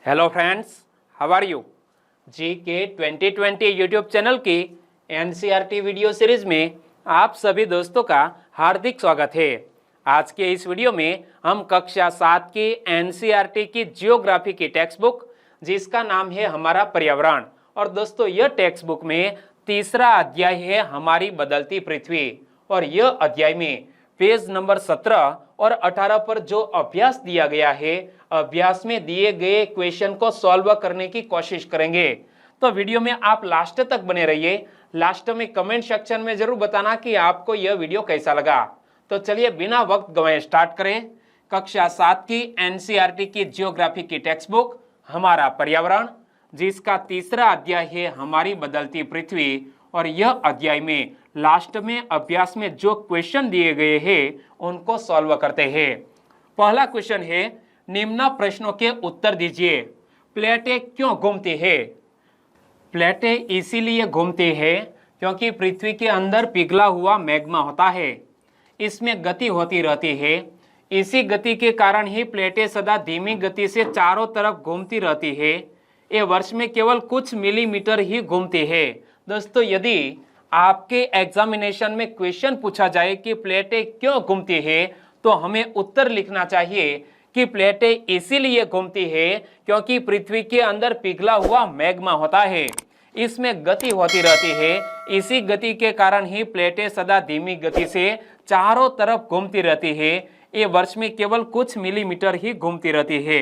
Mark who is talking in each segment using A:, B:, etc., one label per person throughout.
A: Hello friends, how are you. G K 2020 YouTube channel की NCERT video series में आप सभी दोस्तों का हार्दिक स्वागत है। आज के इस वीडियो में हम कक्षा 7 की एनसीईआरटी की जियोग्राफी की टेक्स्ट बुक जिसका नाम है हमारा पर्यावरण, और दोस्तों यह टेक्स्ट बुक में तीसरा अध्याय है हमारी बदलती पृथ्वी, और यह अध्याय में पेज नंबर 17 और 18 पर जो अभ्यास दिया गया है, अभ्यास में दिए गए क्वेश्चन को सॉल्व करने की कोशिश करेंगे। तो वीडियो में आप लास्ट तक बने रहिए। लास्ट में कमेंट सेक्शन में जरूर बताना कि आपको यह वीडियो कैसा लगा। तो चलिए बिना वक्त गंवाए स्टार्ट करें। कक्षा 7 की एनसीईआरटी की जियोग्राफी की टेक्स्ट बुक हमारा पर्यावरण, जिसका तीसरा अध्याय है हमारी बदलती पृथ्वी, और यह अध्याय में लास्ट में अभ्यास में जो क्वेश्चन दिए गए हैं उनको सॉल्व करते हैं। पहला क्वेश्चन है, निम्न प्रश्नों के उत्तर दीजिए। प्लेटें क्यों घूमती है? प्लेटें इसीलिए घूमती है क्योंकि पृथ्वी के अंदर पिघला हुआ मैग्मा होता है, इसमें गति होती रहती है। इसी गति के कारण ही प्लेटें सदा धीमी गति से चारों तरफ घूमती रहती है। ये वर्ष में केवल कुछ मिलीमीटर ही घूमती है। दोस्तों, यदि आपके एग्जामिनेशन में क्वेश्चन पूछा जाए कि प्लेटें क्यों घूमती है, तो हमें उत्तर लिखना चाहिए कि प्लेटें इसीलिए घूमती है क्योंकि पृथ्वी के अंदर पिघला हुआ मैग्मा होता है, इसमें गति होती रहती है। इसी गति के कारण ही प्लेटें सदा धीमी गति से चारों तरफ घूमती रहती है। ये वर्ष में केवल कुछ मिलीमीटर ही घूमती रहती है।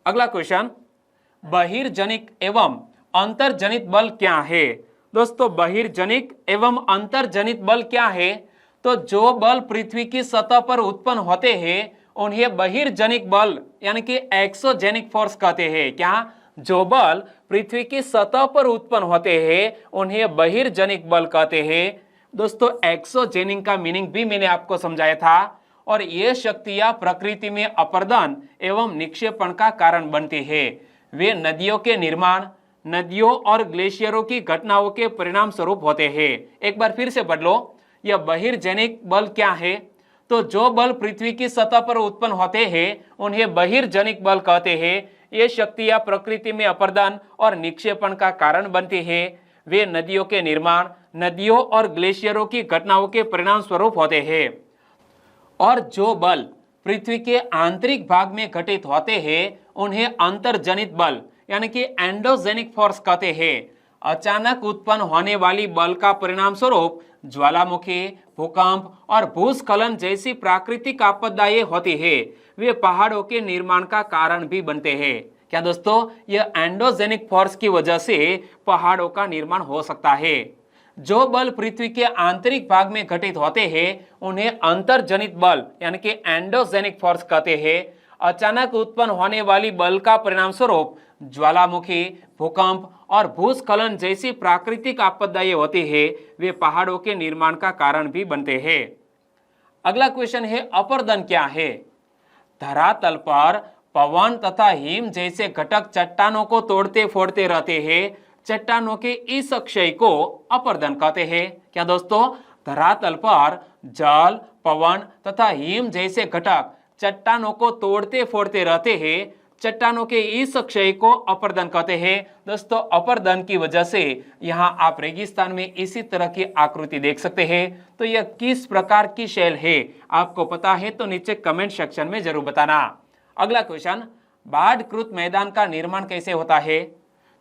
A: अगला क्वेश्चन, बहिर्जनिक एवं अंतर्जनित बल क्या है? दोस्तों, बहिर्जनिक एवं अंतर्जनित बल क्या है? तो जो बल पृथ्वी की सतह पर उत्पन्न होते हैं उन्हें बहिर्जनिक बल यानी कि एक्सोजेनिक फोर्स कहते हैं। क्या? जो बल पृथ्वी की सतह पर उत्पन्न होते हैं उन्हें बहिर्जनिक बल कहते हैं। दोस्तों, एक्सोजेनिक का मीनिंग भी मैंने आपको समझाया था। और ये शक्तियां प्रकृति में अपर्दन एवं निक्षेपण का कारण बनती है। वे नदियों के निर्माण, नदियों और ग्लेशियरों की घटनाओं के परिणाम स्वरूप होते हैं। एक बार फिर से पढ़ लो, यह बहिर्जनिक बल क्या है? तो जो बल पृथ्वी की सतह पर उत्पन्न होते हैं उन्हें बहिर्जनिक बल कहते हैं। ये शक्तियां प्रकृति में अपर्दन और निक्षेपण का कारण बनती हैं। वे नदियों के निर्माण, नदियों और ग्लेशियरों की घटनाओं के परिणाम स्वरूप होते हैं। और जो बल पृथ्वी के आंतरिक भाग में घटित होते हैं उन्हें अंतर्जनित बल यानी कि एंडोजेनिक फोर्स कहते हैं। अचानक उत्पन्न होने वाली बल का परिणाम स्वरूप ज्वालामुखी, भूकंप और भूस्खलन जैसी प्राकृतिक आपदाएं होती है। वे पहाड़ों के निर्माण का कारण भी बनते हैं। क्या दोस्तों? यह एंडोजेनिक फोर्स की वजह से पहाड़ों का निर्माण हो सकता है। जो बल पृथ्वी के आंतरिक भाग में घटित होते हैं उन्हें अंतर्जनित बल यानी कि एंडोजेनिक फोर्स कहते हैं। अचानक उत्पन्न होने वाली बल का परिणाम स्वरूप ज्वालामुखी, भूकंप और भूस्खलन जैसी प्राकृतिक आपदाएं होती है। वे पहाड़ों के निर्माण का कारण भी बनते हैं। अगला क्वेश्चन है, अपरदन क्या है? धरातल पर पवन तथा हिम जैसे घटक चट्टानों को तोड़ते फोड़ते रहते हैं। चट्टानों के इस क्षय को अपरदन कहते हैं। क्या दोस्तों? धरातल पर जल, पवन तथा हिम जैसे घटक चट्टानों को तोड़ते फोड़ते रहते हैं। चट्टानों के इस क्षय को अपरदन कहते हैं। दोस्तों, अपरदन की वजह से यहाँ आप रेगिस्तान में इसी तरह की आकृति देख सकते हैं। तो यह किस प्रकार की शैल है, आपको पता है तो नीचे कमेंट सेक्शन में जरूर बताना। अगला क्वेश्चन, बाढ़कृत मैदान का निर्माण कैसे होता है?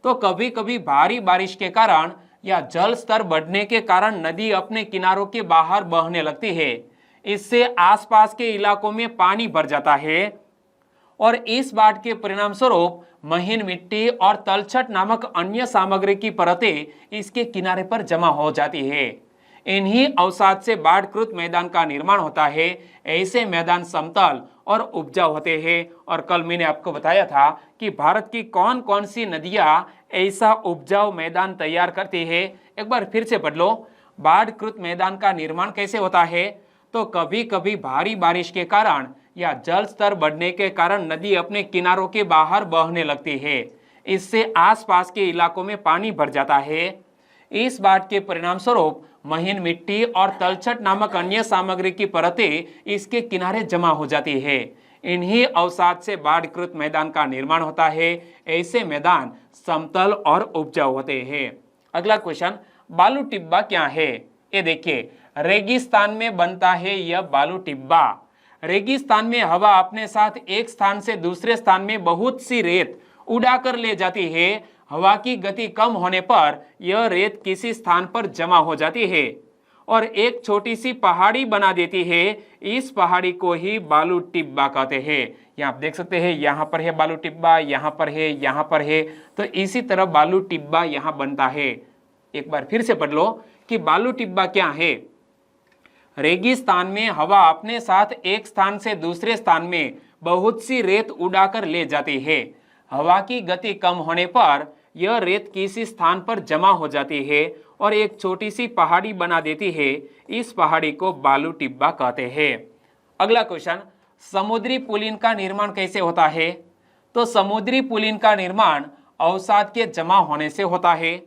A: तो कभी कभी भारी बारिश के कारण या जल स्तर बढ़ने के कारण नदी अपने किनारों के बाहर बहने लगती है। इससे आसपास के इलाकों में पानी भर जाता है और इस बाढ़ के परिणाम स्वरूप महीन मिट्टी और तलछट नामक अन्य सामग्री की परतें इसके किनारे पर जमा हो जाती है। इन्हीं अवसाद से बाढ़कृत मैदान का निर्माण होता है। ऐसे मैदान समतल और उपजाऊ होते हैं। और कल मैंने आपको बताया था कि भारत की कौन कौन सी नदियां ऐसा उपजाऊ मैदान तैयार करती है। एक बार फिर से पढ़ लो, बाढ़कृत मैदान का निर्माण कैसे होता है? तो कभी कभी भारी बारिश के कारण या जल स्तर बढ़ने के कारण नदी अपने किनारों के बाहर बहने लगती है। इससे आसपास के इलाकों में पानी भर जाता है। इस बाढ़ के परिणाम स्वरूप महीन मिट्टी और तलछट नामक अन्य सामग्री की परतें इसके किनारे जमा हो जाती है। इन्हीं अवसाद से बाढ़कृत मैदान का निर्माण होता है। ऐसे मैदान समतल और उपजाऊ होते हैं। अगला क्वेश्चन, बालू टिब्बा क्या है? ये देखिए, रेगिस्तान में बनता है यह बालू टिब्बा। रेगिस्तान में हवा अपने साथ एक स्थान से दूसरे स्थान में बहुत सी रेत उड़ाकर ले जाती है। हवा की गति कम होने पर यह रेत किसी स्थान पर जमा हो जाती है और एक छोटी सी पहाड़ी बना देती है। इस पहाड़ी को ही बालू टिब्बा कहते हैं। यहाँ आप देख सकते हैं, यहाँ पर है बालू टिब्बा, यहाँ पर है, यहाँ पर है। तो इसी तरह बालू टिब्बा यहाँ बनता है। एक बार फिर से पढ़ लो कि बालू टिब्बा क्या है। रेगिस्तान में हवा अपने साथ एक स्थान से दूसरे स्थान में बहुत सी रेत उड़ाकर ले जाती है। हवा की गति कम होने पर यह रेत किसी स्थान पर जमा हो जाती है और एक छोटी सी पहाड़ी बना देती है। इस पहाड़ी को बालू टिब्बा कहते हैं। अगला क्वेश्चन, समुद्री पुलिन का निर्माण कैसे होता है? तो समुद्री पुलिन का निर्माण अवसाद के जमा होने से होता है।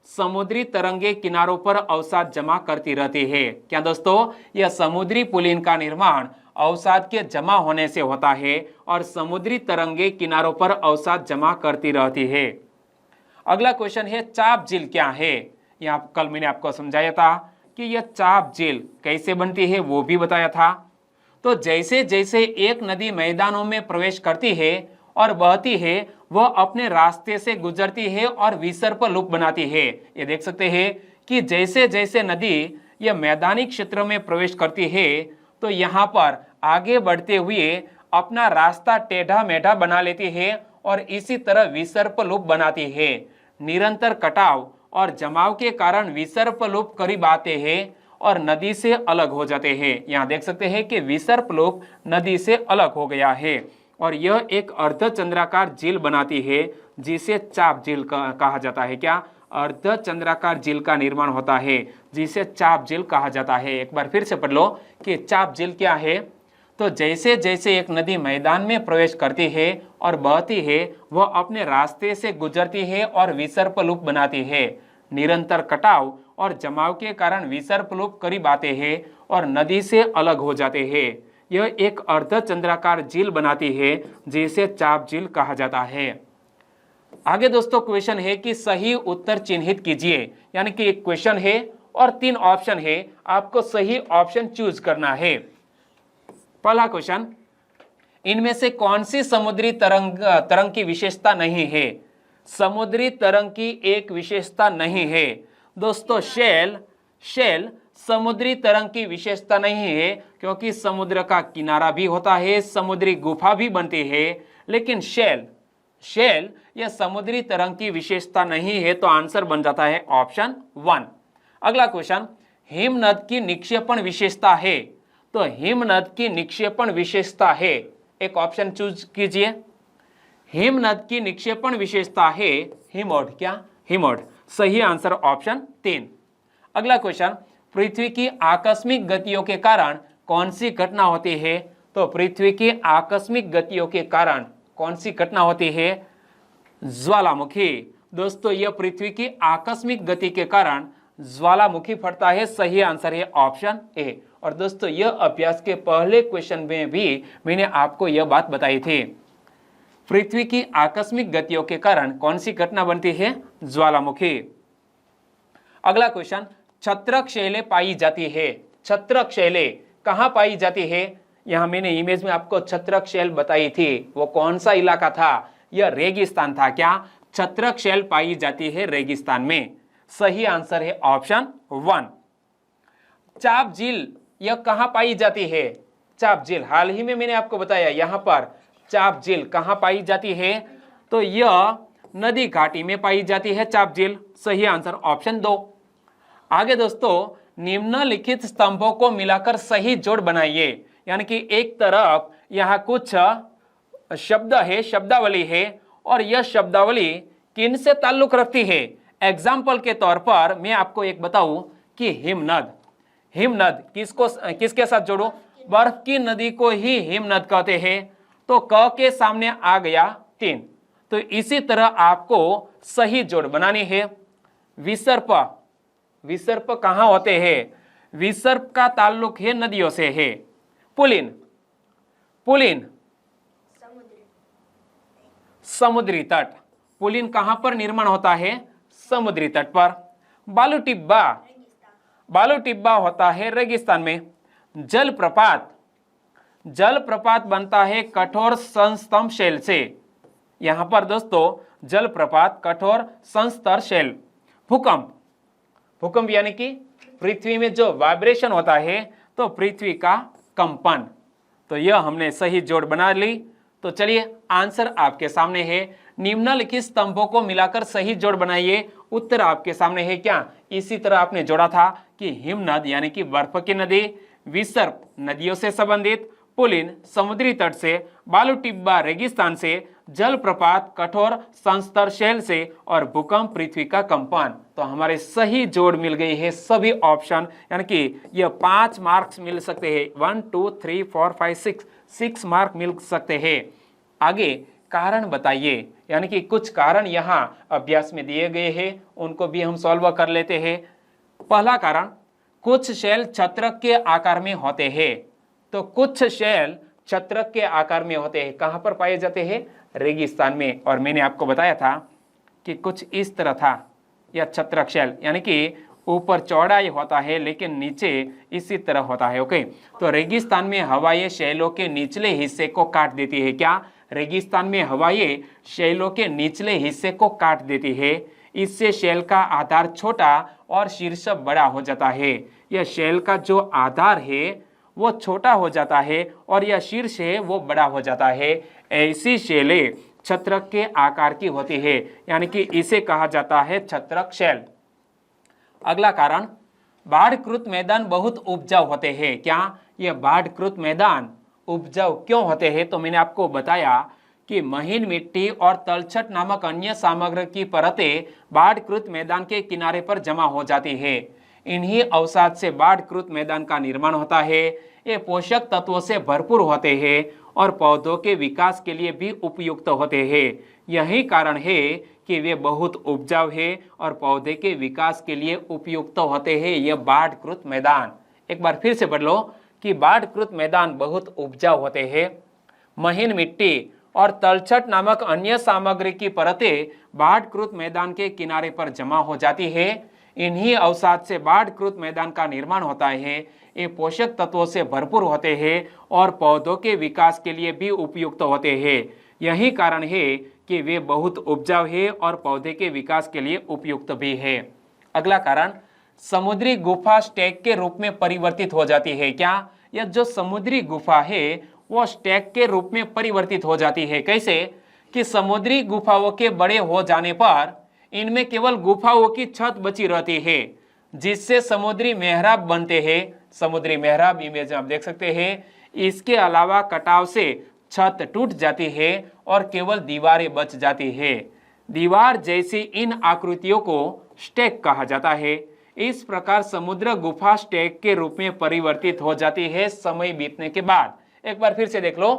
A: समुद्री तरंगे किनारों पर अवसाद जमा करती रहती है। क्या दोस्तों, यह समुद्री पुलिन का निर्माण अवसाद के जमा होने से होता है और समुद्री तरंगे किनारों पर अवसाद जमा करती रहती है। अगला क्वेश्चन है, चाप झील क्या है? यहाँ कल मैंने आपको समझाया था कि यह चाप झील कैसे बनती है, वो भी बताया था। तो जैसे जैसे एक नदी मैदानों में प्रवेश करती है और बहती है, वह अपने रास्ते से गुजरती है और विसर्प लूप बनाती है। ये देख सकते हैं कि जैसे जैसे नदी यह मैदानी क्षेत्र में प्रवेश करती है तो यहाँ पर आगे बढ़ते हुए अपना रास्ता टेढ़ा मेढ़ा बना लेती है और इसी तरह विसर्प लूप बनाती है। निरंतर कटाव और जमाव के कारण विसर्प लूप करीब आते हैं और नदी से अलग हो जाते हैं। यहाँ देख सकते हैं कि विसर्प लूप नदी से अलग हो गया है और यह एक अर्धचंद्राकार झील बनाती है जिसे चाप झील कहा जाता है। क्या? अर्धचंद्राकार झील का निर्माण होता है जिसे चाप झील कहा जाता है। एक बार फिर से पढ़ लो कि चाप झील क्या है। तो जैसे जैसे एक नदी मैदान में प्रवेश करती है और बहती है, वह अपने रास्ते से गुजरती है और विसर्प लूप बनाती है। निरंतर कटाव और जमाव के कारण विसर्प लूप करीब आते हैं और नदी से अलग हो जाते हैं। यह एक अर्धचंद्राकार झील बनाती है जिसे चाप झील कहा जाता है। आगे दोस्तों क्वेश्चन है कि सही उत्तर चिन्हित कीजिए। यानी कि एक क्वेश्चन है और 3 ऑप्शन है, आपको सही ऑप्शन चूज करना है। पहला क्वेश्चन, इनमें से कौन सी समुद्री तरंग की विशेषता नहीं है? समुद्री तरंग की एक विशेषता नहीं है। दोस्तों शेल समुद्री तरंग की विशेषता नहीं है, क्योंकि समुद्र का किनारा भी होता है, समुद्री गुफा भी बनती है, लेकिन शेल यह समुद्री तरंग की विशेषता नहीं है। तो आंसर बन जाता है ऑप्शन 1। अगला क्वेश्चन, हिमनद की निक्षेपण विशेषता है। तो हिमनद की निक्षेपण विशेषता है, एक ऑप्शन चूज कीजिए। हिमनद की निक्षेपण विशेषता है हिमोड। क्या? हिमोड। सही आंसर ऑप्शन 3। अगला क्वेश्चन, पृथ्वी की आकस्मिक गतियों के कारण कौन सी घटना होती है? तो पृथ्वी की आकस्मिक गतियों के कारण कौन सी घटना होती है? ज्वालामुखी। दोस्तों यह पृथ्वी की आकस्मिक गति के कारण ज्वालामुखी फटता है। सही आंसर है ऑप्शन ए। और दोस्तों यह अभ्यास के पहले क्वेश्चन में भी मैंने आपको यह बात बताई थी। पृथ्वी की आकस्मिक गतियों के कारण कौन सी घटना बनती है? ज्वालामुखी। अगला क्वेश्चन, छत्रक शैलें पाई जाती है। छत्रक शैलें कहां पाई जाती है? यहां मैंने इमेज में आपको छत्रक शैल बताई थी। वो कौन सा इलाका था? यह रेगिस्तान था। क्या? छत्रक शैल पाई जाती है रेगिस्तान में। सही आंसर है ऑप्शन 1। चाप झील यह कहां पाई जाती है? चाप झील हाल ही में मैंने आपको बताया, यहां पर चाप झील कहां पाई जाती है? तो यह नदी घाटी में पाई जाती है चाप झील। सही आंसर ऑप्शन 2। आगे दोस्तों, निम्नलिखित स्तंभों को मिलाकर सही जोड़ बनाइए। यानी कि एक तरफ यहां कुछ शब्द है, शब्दावली है, और यह शब्दावली किन से ताल्लुक रखती है? एग्जाम्पल के तौर पर मैं आपको एक बताऊं कि हिमनद किसके साथ जोड़ो? बर्फ की नदी को ही हिमनद कहते हैं। तो क के सामने आ गया 3। तो इसी तरह आपको सही जोड़ बनानी है। विसर्प कहां होते हैं? विसर्प का ताल्लुक है नदियों से है। पुलिन समुद्री तट। पुलिन कहां पर निर्माण होता है? समुद्री तट पर। बालू टिब्बा, बालू टिब्बा होता है रेगिस्तान में। जलप्रपात, जलप्रपात बनता है कठोर संस्तंभ शैल से। यहां पर दोस्तों जलप्रपात कठोर संस्तर शैल। भूकंप, भूकंप यानी कि पृथ्वी में जो वाइब्रेशन होता है तो पृथ्वी का कंपन। तो यह हमने सही जोड़ बना ली। तो चलिए आंसर आपके सामने है। निम्नलिखित स्तंभों को मिलाकर सही जोड़ बनाइए। उत्तर आपके सामने है क्या? इसी तरह आपने जोड़ा था कि हिमनद यानी कि बर्फ की नदी, विसर्प नदियों से संबंधित, पुलिन समुद्री तट से, बालू टिब्बा रेगिस्तान से, जलप्रपात कठोर संस्तर शैल से और भूकंप पृथ्वी का कंपन। तो हमारे सही जोड़ मिल गई है सभी ऑप्शन, यानी कि यह 5 मार्क्स मिल सकते हैं। 1 2 3 4 5 6 मार्क मिल सकते हैं। आगे कारण बताइए, यानी कि कुछ कारण यहाँ अभ्यास में दिए गए हैं, उनको भी हम सॉल्व कर लेते हैं। पहला कारण, कुछ शैल छत्रक के आकार में होते हैं। तो कुछ शैल छत्रक के आकार में होते हैं। कहां पर पाए जाते हैं? रेगिस्तान में। और मैंने आपको बताया था कि कुछ इस तरह था यह छत्रक शैल, यानी कि ऊपर चौड़ाई होता है लेकिन नीचे इसी तरह होता है। ओके, तो रेगिस्तान में हवाएं शैलों के निचले हिस्से को काट देती है। क्या? रेगिस्तान में हवाएं शैलों के निचले हिस्से को काट देती है। इससे शैल का आधार छोटा और शीर्ष बड़ा हो जाता है। यह शैल का जो आधार है वो छोटा हो जाता है और यह शीर्ष है वो बड़ा हो जाता है। ऐसी शैलें छत्रक के आकार की होती है, यानी कि इसे कहा जाता है छत्रक शैल। अगला कारण, बाढ़कृत मैदान बहुत उपजाऊ होते हैं। क्या? यह बाढ़कृत मैदान उपजाऊ क्यों होते हैं? तो मैंने आपको बताया कि महीन मिट्टी और तलछट नामक अन्य सामग्री की परतें बाढ़कृत मैदान के किनारे पर जमा हो जाती है। इन्हीं अवसाद से बाढ़कृत मैदान का निर्माण होता है। ये पोषक तत्वों से भरपूर होते हैं और पौधों के विकास के लिए भी उपयुक्त होते हैं। यही कारण है कि वे बहुत उपजाऊ है और पौधे के विकास के लिए उपयुक्त होते हैं। यह बाढ़कृत मैदान, एक बार फिर से पढ़ लो कि बाढ़कृत मैदान बहुत उपजाऊ होते हैं। महीन मिट्टी और तलछट नामक अन्य सामग्री की परतें बाढ़कृत मैदान के किनारे पर जमा हो जाती है। इन्हीं अवसाद से बाढ़कृत मैदान का निर्माण होता है। ये पोषक तत्वों से भरपूर होते हैं और पौधों के विकास के लिए भी उपयुक्त होते हैं। यही कारण है कि वे बहुत उपजाऊ है और पौधे के विकास के लिए उपयुक्त भी है। अगला कारण, समुद्री गुफा स्टैग के रूप में परिवर्तित हो जाती है। क्या? यह जो समुद्री गुफा है वो स्टैग के रूप में परिवर्तित हो जाती है। कैसे? कि समुद्री गुफाओं के बड़े हो जाने पर इनमें केवल गुफाओं की छत बची रहती है, जिससे समुद्री मेहराब बनते हैं। समुद्री मेहराब इमेज आप देख सकते हैं। इसके अलावा कटाव से छत टूट जाती है और केवल दीवारें बच जाती है। दीवार जैसी इन आकृतियों को स्टैग कहा जाता है। इस प्रकार समुद्र गुफा स्टैग के रूप में परिवर्तित हो जाती है समय बीतने के बाद। एक बार फिर से देख लो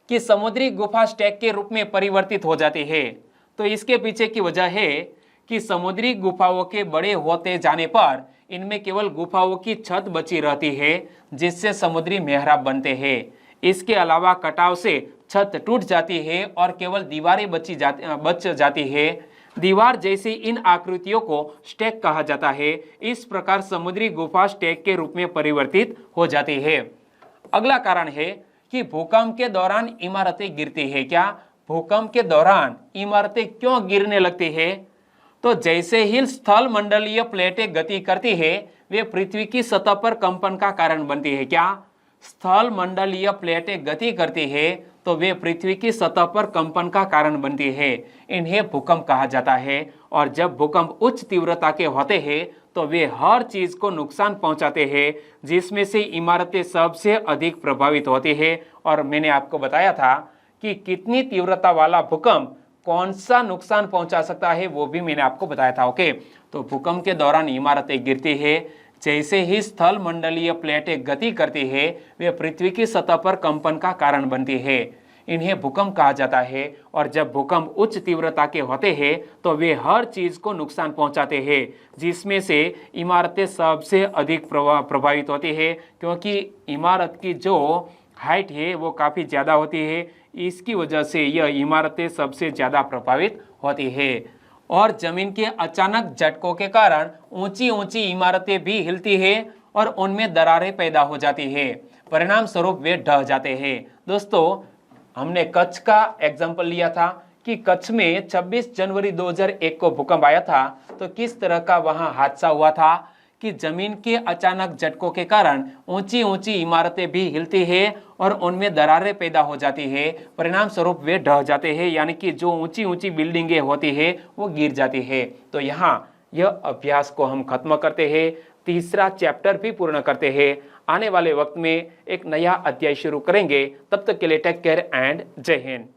A: कि समुद्री गुफा स्टैग के रूप में परिवर्तित हो जाती है। तो इसके पीछे की वजह है कि समुद्री गुफाओं के बड़े होते जाने पर इनमें केवल गुफाओं की छत बची रहती है, जिससे समुद्री मेहराब बनते हैं। इसके अलावा कटाव से छत टूट जाती है और केवल दीवारें बच जाती है। दीवार जैसी इन आकृतियों को स्टैग कहा जाता है। इस प्रकार समुद्री गुफा स्टैग के रूप में परिवर्तित हो जाती है। अगला कारण है कि भूकंप के दौरान इमारतें गिरती है। क्या? भूकंप के दौरान इमारतें क्यों गिरने लगती है? तो जैसे ही स्थल मंडलीय प्लेटें गति करती है वे पृथ्वी की सतह पर कंपन का कारण बनती है। क्या? स्थल मंडलीय प्लेटें गति करती है तो वे पृथ्वी की सतह पर कंपन का कारण बनती है। इन्हें भूकंप कहा जाता है। और जब भूकंप उच्च तीव्रता के होते हैं तो वे हर चीज को नुकसान पहुंचाते हैं, जिसमें से इमारतें सबसे अधिक प्रभावित होती है। और मैंने आपको बताया था कि कितनी तीव्रता वाला भूकंप कौन सा नुकसान पहुंचा सकता है वो भी मैंने आपको बताया था। ओके, तो भूकंप के दौरान इमारतें गिरती है। जैसे ही स्थल मंडलीय प्लेटें गति करती है वे पृथ्वी की सतह पर कंपन का कारण बनती है। इन्हें भूकंप कहा जाता है। और जब भूकंप उच्च तीव्रता के होते हैं तो वे हर चीज को नुकसान पहुंचाते हैं, जिसमें से इमारतें सबसे अधिक प्रभावित होती है, क्योंकि इमारत की जो हाइट है वो काफ़ी ज़्यादा होती है। इसकी वजह से यह इमारतें सबसे ज़्यादा प्रभावित होती है। और जमीन के अचानक झटकों के कारण ऊंची ऊंची इमारतें भी हिलती है और उनमें दरारें पैदा हो जाती है। परिणाम स्वरूप वे ढह जाते हैं। दोस्तों, हमने कच्छ का एग्जाम्पल लिया था कि कच्छ में 26 जनवरी 2001 को भूकंप आया था। तो किस तरह का वहां हादसा हुआ था कि जमीन के अचानक झटकों के कारण ऊंची ऊंची इमारतें भी हिलती है और उनमें दरारें पैदा हो जाती है। परिणाम स्वरूप वे ढह जाते हैं, यानी कि जो ऊंची ऊंची बिल्डिंगें होती है वो गिर जाती है। तो यहाँ यह अभ्यास को हम खत्म करते हैं, तीसरा चैप्टर भी पूर्ण करते हैं। आने वाले वक्त में एक नया अध्याय शुरू करेंगे। तब तक के लिए टेक केयर एंड जय हिंद।